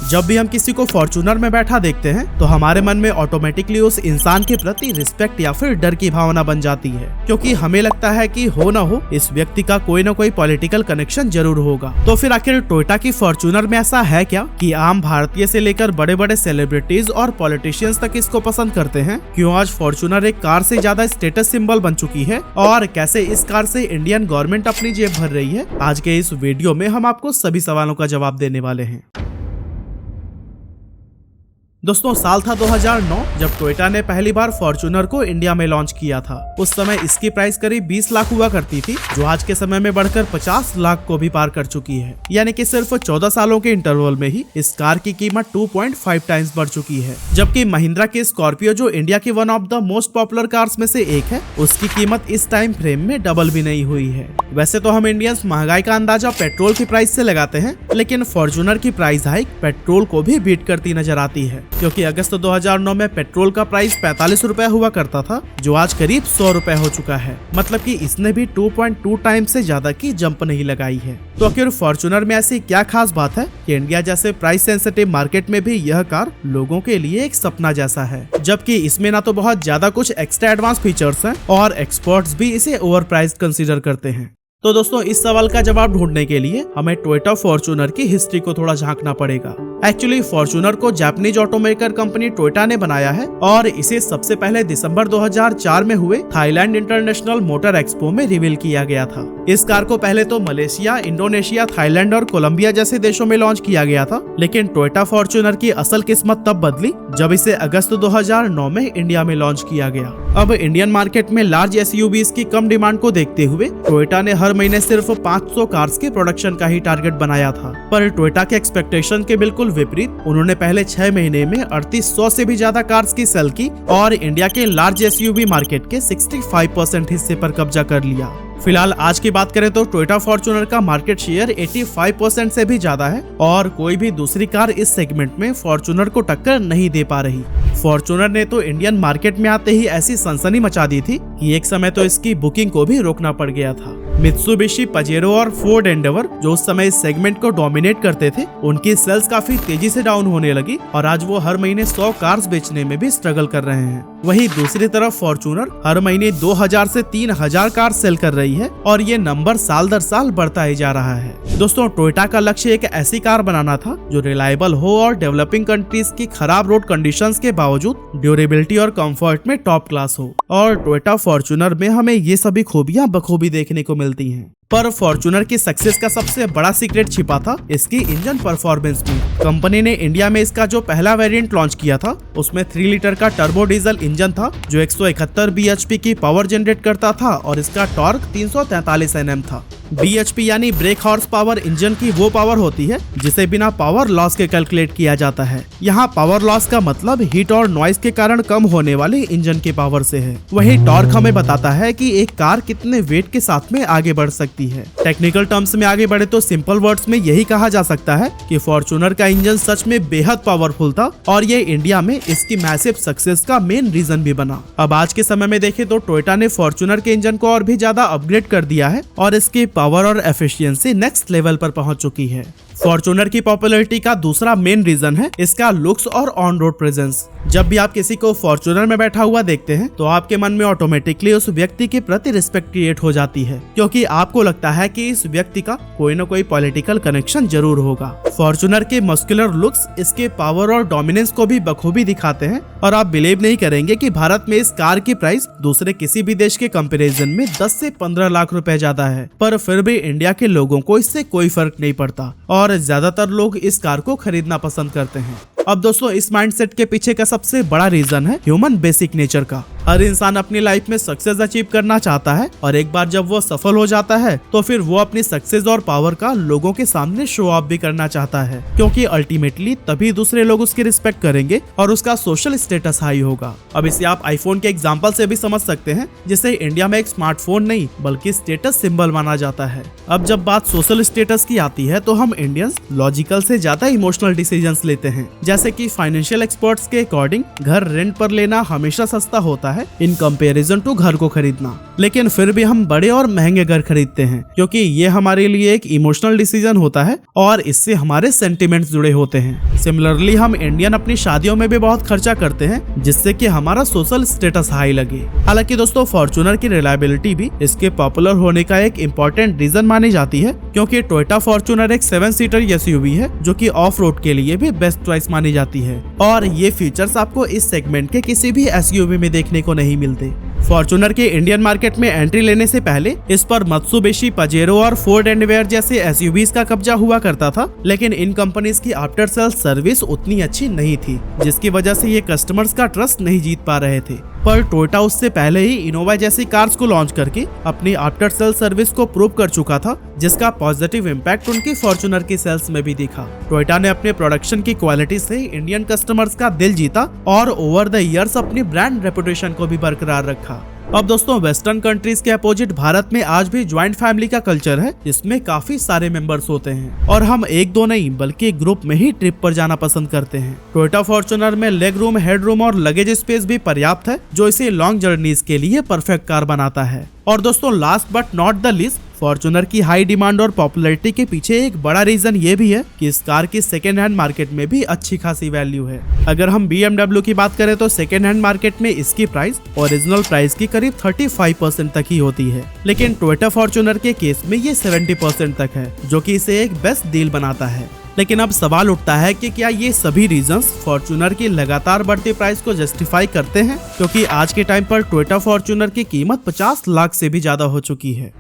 जब भी हम किसी को फॉर्च्यूनर में बैठा देखते हैं तो हमारे मन में ऑटोमेटिकली उस इंसान के प्रति रिस्पेक्ट या फिर डर की भावना बन जाती है, क्योंकि हमें लगता है कि हो ना हो इस व्यक्ति का कोई ना कोई पॉलिटिकल कनेक्शन जरूर होगा। तो फिर आखिर टोयोटा की फॉर्च्यूनर में ऐसा है क्या कि आम भारतीय से लेकर बड़े बड़े सेलिब्रिटीज और पॉलिटिशियंस तक इसको पसंद करते हैं? क्यों आज फॉर्च्यूनर एक कार से ज्यादा स्टेटस सिंबल बन चुकी है और कैसे इस कार से इंडियन गवर्नमेंट अपनी जेब भर रही है? आज के इस वीडियो में हम आपको सभी सवालों का जवाब देने वाले हैं। दोस्तों, साल था 2009 जब टोयोटा ने पहली बार फॉर्च्यूनर को इंडिया में लॉन्च किया था। उस समय इसकी प्राइस करीब 20 लाख हुआ करती थी, जो आज के समय में बढ़कर 50 लाख को भी पार कर चुकी है। यानी कि सिर्फ 14 सालों के इंटरवल में ही इस कार की कीमत 2.5 टाइम्स बढ़ चुकी है। जबकि महिंद्रा की स्कॉर्पियो, जो इंडिया की one of the most popular cars में से एक है, उसकी कीमत इस टाइम फ्रेम में डबल भी नहीं हुई है। वैसे तो हम इंडियंस महंगाई का अंदाजा पेट्रोल की प्राइस से लगाते हैं, लेकिन फॉर्च्यूनर की प्राइस हाइक पेट्रोल को भी बीट करती नजर आती है, क्योंकि अगस्त 2009 में पेट्रोल का प्राइस 45 रुपए हुआ करता था, जो आज करीब 100 रुपए हो चुका है। मतलब कि इसने भी 2.2 टाइम्स से ज्यादा की जंप नहीं लगाई है। तो आखिर फॉर्च्यूनर में ऐसी क्या खास बात है कि इंडिया जैसे प्राइस सेंसिटिव मार्केट में भी यह कार लोगों के लिए एक सपना जैसा है, जबकि इसमें ना तो बहुत ज्यादा कुछ एक्स्ट्रा एडवांस फीचर्स हैं और एक्सपर्ट्स भी इसे ओवर प्राइस कंसीडर करते हैं। तो दोस्तों, इस सवाल का जवाब ढूंढने के लिए हमें टोयोटा फॉर्च्यूनर की हिस्ट्री को थोड़ा झांकना पड़ेगा। एक्चुअली फॉर्च्यूनर को जापानीज ऑटोमेकर कंपनी टोयोटा ने बनाया है और इसे सबसे पहले दिसंबर 2004 में हुए थाईलैंड इंटरनेशनल मोटर एक्सपो में रिवील किया गया था। इस कार को पहले तो मलेशिया, इंडोनेशिया, थाईलैंड और कोलंबिया जैसे देशों में लॉन्च किया गया था, लेकिन टोयोटा फॉर्च्यूनर की असल किस्मत तब बदली जब इसे अगस्त 2009 में इंडिया में लॉन्च किया गया। अब इंडियन मार्केट में लार्ज एसयूवीज की कम डिमांड को देखते हुए टोयोटा ने हर महीने सिर्फ 500 कार्स के प्रोडक्शन का ही टारगेट बनाया था, पर टोयोटा के एक्सपेक्टेशन के बिल्कुल विपरीत उन्होंने पहले 6 महीने में 3800 से भी ज्यादा कार्स की सेल की और इंडिया के लार्ज एसयूवी मार्केट के 65% हिस्से पर कब्जा कर लिया। फिलहाल आज की बात करें तो टोयोटा फॉर्च्यूनर का मार्केट शेयर 85% से भी ज्यादा है और कोई भी दूसरी कार इस सेगमेंट में फॉर्च्यूनर को टक्कर नहीं दे पा रही। फॉर्च्यूनर ने तो इंडियन मार्केट में आते ही ऐसी सनसनी मचा दी थी कि एक समय तो इसकी बुकिंग को भी रोकना पड़ गया था। मित्सुबिशी, पजेरो और फोर्ड एंडेवर, जो उस समय इस सेगमेंट को डोमिनेट करते थे, उनकी सेल्स काफी तेजी से डाउन होने लगी और आज वो हर महीने 100 कार्स बेचने में भी स्ट्रगल कर रहे हैं। वहीं दूसरी तरफ फॉर्च्यूनर हर महीने 2000 से 3000 कार सेल कर रही है और ये नंबर साल दर साल बढ़ता ही जा रहा है। दोस्तों, टोयोटा का लक्ष्य एक ऐसी कार बनाना था जो रिलायबल हो और डेवलपिंग कंट्रीज की खराब रोड कंडीशंस के बावजूद ड्यूरेबिलिटी और कंफर्ट में टॉप क्लास हो, और टोयोटा फॉर्च्यूनर में हमें ये सभी खूबियां बखूबी देखने को मिलती हैं। पर फॉर्च्यूनर की सक्सेस का सबसे बड़ा सीक्रेट छिपा था इसकी इंजन परफॉर्मेंस में। कंपनी ने इंडिया में इसका जो पहला वेरिएंट लॉन्च किया था उसमें 3 लीटर का टर्बो डीजल इंजन था जो 171 bhp की पावर जनरेट करता था और इसका टॉर्क 343 Nm था। bhp यानी ब्रेक हॉर्स पावर इंजन की वो पावर होती है जिसे बिना पावर लॉस के कैलकुलेट किया जाता है। यहाँ पावर लॉस का मतलब हीट और नॉइस के कारण कम होने वाले इंजन की पावर से है। वही टॉर्क हमें बताता है कि एक कार कितने वेट के साथ में आगे बढ़ सकती है। टेक्निकल टर्म्स में आगे बढ़े तो सिंपल वर्ड्स में यही कहा जा सकता है कि फॉर्च्यूनर का इंजन सच में बेहद पावरफुल था और ये इंडिया में इसकी मैसिव सक्सेस का मेन रीजन भी बना। अब आज के समय में देखें तो टोयोटा ने फॉर्च्यूनर के इंजन को और भी ज्यादा अपग्रेड कर दिया है और इसकी पावर और एफिशिएंसी नेक्स्ट लेवल पर पहुंच चुकी है। फॉर्च्यूनर की पॉपुलैरिटी का दूसरा मेन रीजन है इसका लुक्स और ऑन रोड प्रेजेंस। जब भी आप किसी को फॉर्च्यूनर में बैठा हुआ देखते हैं तो आपके मन में ऑटोमेटिकली उस व्यक्ति के प्रति रिस्पेक्ट क्रिएट हो जाती है, क्योंकि आपको लगता है कि इस व्यक्ति का कोई न कोई पॉलिटिकल कनेक्शन जरूर होगा। फॉर्च्यूनर के मस्कुलर लुक्स इसके पावर और डोमिनेंस को भी बखूबी दिखाते हैं और आप बिलीव नहीं करेंगे कि भारत में इस कार की प्राइस दूसरे किसी भी देश के कंपैरिजन में 10 से 15 लाख रुपए ज्यादा है, पर फिर भी इंडिया के लोगों को इससे कोई फर्क नहीं पड़ता और ज्यादातर लोग इस कार को खरीदना पसंद करते हैं। अब दोस्तों, इस माइंडसेट के पीछे का सबसे बड़ा रीजन है ह्यूमन बेसिक नेचर का। हर इंसान अपनी लाइफ में सक्सेस अचीव करना चाहता है और एक बार जब वो सफल हो जाता है तो फिर वो अपनी सक्सेस और पावर का लोगों के सामने शो ऑफ भी करना चाहता है, क्योंकि अल्टीमेटली तभी दूसरे लोग उसकी रिस्पेक्ट करेंगे और उसका सोशल स्टेटस हाई होगा। अब इसे आप आईफोन के एग्जांपल से भी समझ सकते हैं, जिसे इंडिया में एक स्मार्टफोन नहीं बल्कि स्टेटस सिंबल माना जाता है। अब जब बात सोशल स्टेटस की आती है तो हम इंडियंस लॉजिकल से ज्यादा इमोशनल डिसीजंस लेते हैं, जैसे कि फाइनेंशियल एक्सपर्ट्स के अकॉर्डिंग घर रेंट पर लेना हमेशा सस्ता होता है है इन कंपैरिजन टू घर को खरीदना, लेकिन फिर भी हम बड़े और महंगे घर खरीदते हैं क्योंकि ये हमारे लिए एक इमोशनल डिसीजन होता है और इससे हमारे सेंटिमेंट्स जुड़े होते हैं। सिमिलरली हम इंडियन अपनी शादियों में भी बहुत खर्चा करते हैं जिससे कि हमारा सोशल स्टेटस हाई लगे। हालांकि दोस्तों फॉर्च्यूनर की रिलायबिलिटी भी इसके पॉपुलर होने का एक इम्पोर्टेंट रीजन मानी जाती है क्योंकि टोयोटा फॉर्च्यूनर एक 7 सीटर एसयूवी है जो कि ऑफ रोड के लिए भी बेस्ट चॉइस मानी जाती है और ये फीचर्स आपको इस सेगमेंट के किसी भी एसयूवी में देखने को नहीं मिलते। फॉर्च्यूनर के इंडियन मार्केट में एंट्री लेने से पहले इस पर मत्सुबिशी, पजेरो और फोर्ड एंडवेयर जैसे एसयूवीज का कब्जा हुआ करता था, लेकिन इन कंपनीज की आफ्टर सेल सर्विस उतनी अच्छी नहीं थी जिसकी वजह से ये कस्टमर्स का ट्रस्ट नहीं जीत पा रहे थे। पर टोयोटा उससे पहले ही इनोवा जैसी कार्स को लॉन्च करके अपनी आफ्टर सेल सर्विस को प्रूव कर चुका था जिसका पॉजिटिव इम्पैक्ट उनकी फॉर्च्यूनर की सेल्स में भी दिखा। टोयोटा ने अपने प्रोडक्शन की क्वालिटी से इंडियन कस्टमर्स का दिल जीता और ओवर द ईयर्स अपनी ब्रांड रेपुटेशन को भी बरकरार रखा। अब दोस्तों वेस्टर्न कंट्रीज के अपोजिट भारत में आज भी ज्वाइंट फैमिली का कल्चर है जिसमें काफी सारे मेंबर्स होते हैं और हम एक दो नहीं बल्कि ग्रुप में ही ट्रिप पर जाना पसंद करते हैं। टोयोटा फॉर्च्यूनर में लेग रूम, हेड रूम और लगेज स्पेस भी पर्याप्त है जो इसे लॉन्ग जर्नीज के लिए परफेक्ट कार बनाता है। और दोस्तों last but not the least, Fortuner की हाई डिमांड और पॉपुलैरिटी के पीछे एक बड़ा रीजन ये भी है कि इस कार की सेकेंड हैंड मार्केट में भी अच्छी खासी वैल्यू है। अगर हम BMW की बात करें तो सेकेंड हैंड मार्केट में इसकी प्राइस ओरिजिनल प्राइस की करीब 35% तक ही होती है, लेकिन टोयोटा फॉर्च्यूनर के केस में ये 70% तक है जो कि इसे एक बेस्ट डील बनाता है। लेकिन अब सवाल उठता है कि क्या ये सभी रीजंस फॉर्च्यूनर की लगातार बढ़ती प्राइस को जस्टिफाई करते हैं, क्योंकि आज के टाइम पर टोयोटा फॉर्च्यूनर की कीमत 50 लाख से भी ज्यादा हो चुकी है।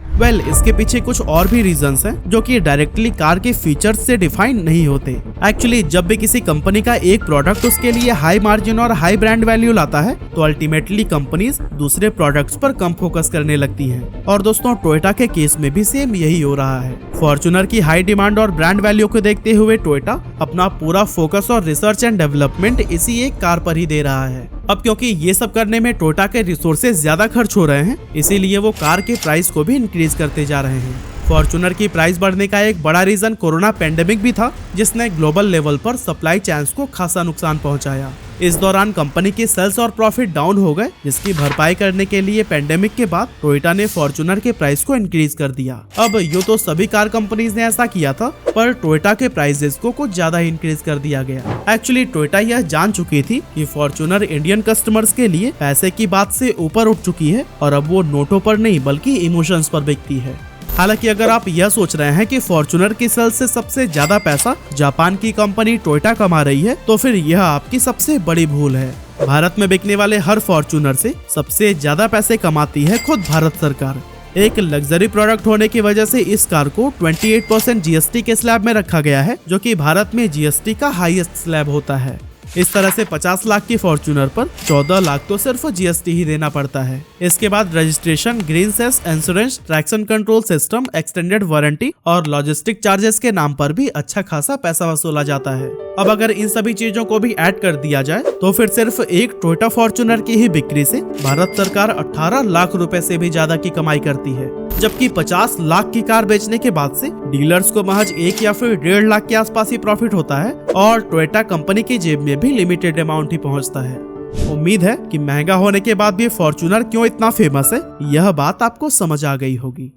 इसके पीछे कुछ और भी रीजंस हैं जो कि डायरेक्टली कार के फीचर्स से डिफाइन नहीं होते। एक्चुअली जब भी किसी कंपनी का एक प्रोडक्ट उसके लिए हाई मार्जिन और हाई ब्रांड वैल्यू लाता है तो अल्टीमेटली कंपनीज दूसरे प्रोडक्ट्स पर कम फोकस करने लगती हैं। और दोस्तों टोयोटा के केस में भी सेम यही हो रहा है। फॉर्च्यूनर की हाई डिमांड और ब्रांड वैल्यू को देखते हुए टोयोटा अपना पूरा फोकस और रिसर्च एंड डेवलपमेंट इसी एक कार पर ही दे रहा है। अब क्योंकि ये सब करने में टोयोटा के रिसोर्सेज ज्यादा खर्च हो रहे हैं, इसीलिए वो कार के प्राइस को भी इंक्रीज करते जा रहे हैं। फॉर्च्यूनर की प्राइस बढ़ने का एक बड़ा रीजन कोरोना पेंडेमिक भी था जिसने ग्लोबल लेवल पर सप्लाई चेन्स को खासा नुकसान पहुंचाया। इस दौरान कंपनी के सेल्स और प्रॉफिट डाउन हो गए, जिसकी भरपाई करने के लिए पेंडेमिक के बाद टोयोटा ने फॉर्च्यूनर के प्राइस को इंक्रीज कर दिया। अब यूं तो सभी कार कंपनीज ने ऐसा किया था, पर टोयोटा के प्राइसेस को कुछ ज्यादा इंक्रीज कर दिया गया। एक्चुअली टोयोटा यह जान चुकी थी कि फॉर्च्यूनर इंडियन कस्टमर्स के लिए पैसे की बात से ऊपर उठ चुकी है और अब वो नोटों पर नहीं बल्कि इमोशंस पर बिकती है। हालांकि अगर आप यह सोच रहे हैं कि फॉर्च्यूनर की सेल्स से सबसे ज्यादा पैसा जापान की कंपनी टोयोटा कमा रही है, तो फिर यह आपकी सबसे बड़ी भूल है। भारत में बिकने वाले हर फॉर्च्यूनर से सबसे ज्यादा पैसे कमाती है खुद भारत सरकार। एक लग्जरी प्रोडक्ट होने की वजह से इस कार को 28% जीएसटी के स्लैब में रखा गया है, जो कि भारत में जीएसटी का हाईएस्ट स्लैब होता है। इस तरह से 50 लाख की फॉर्च्यूनर पर 14 लाख तो सिर्फ जीएसटी ही देना पड़ता है। इसके बाद registration, green cess, insurance, traction control system, extended warranty और लॉजिस्टिक चार्जेस के नाम पर भी अच्छा खासा पैसा वसूला जाता है। अब अगर इन सभी चीजों को भी ऐड कर दिया जाए तो फिर सिर्फ एक टोयोटा फॉर्च्यूनर की ही बिक्री से भारत सरकार 18 लाख रुपए से भी ज्यादा की कमाई करती है, जबकि 50 लाख की कार बेचने के बाद से डीलर्स को महज 1 या फिर 1.5 लाख के आसपास ही प्रॉफिट होता है और टोयोटा कंपनी की जेब में भी लिमिटेड अमाउंट ही पहुंचता है। उम्मीद है कि महंगा होने के बाद भी फॉर्च्यूनर क्यों इतना फेमस है, यह बात आपको समझ आ गई होगी।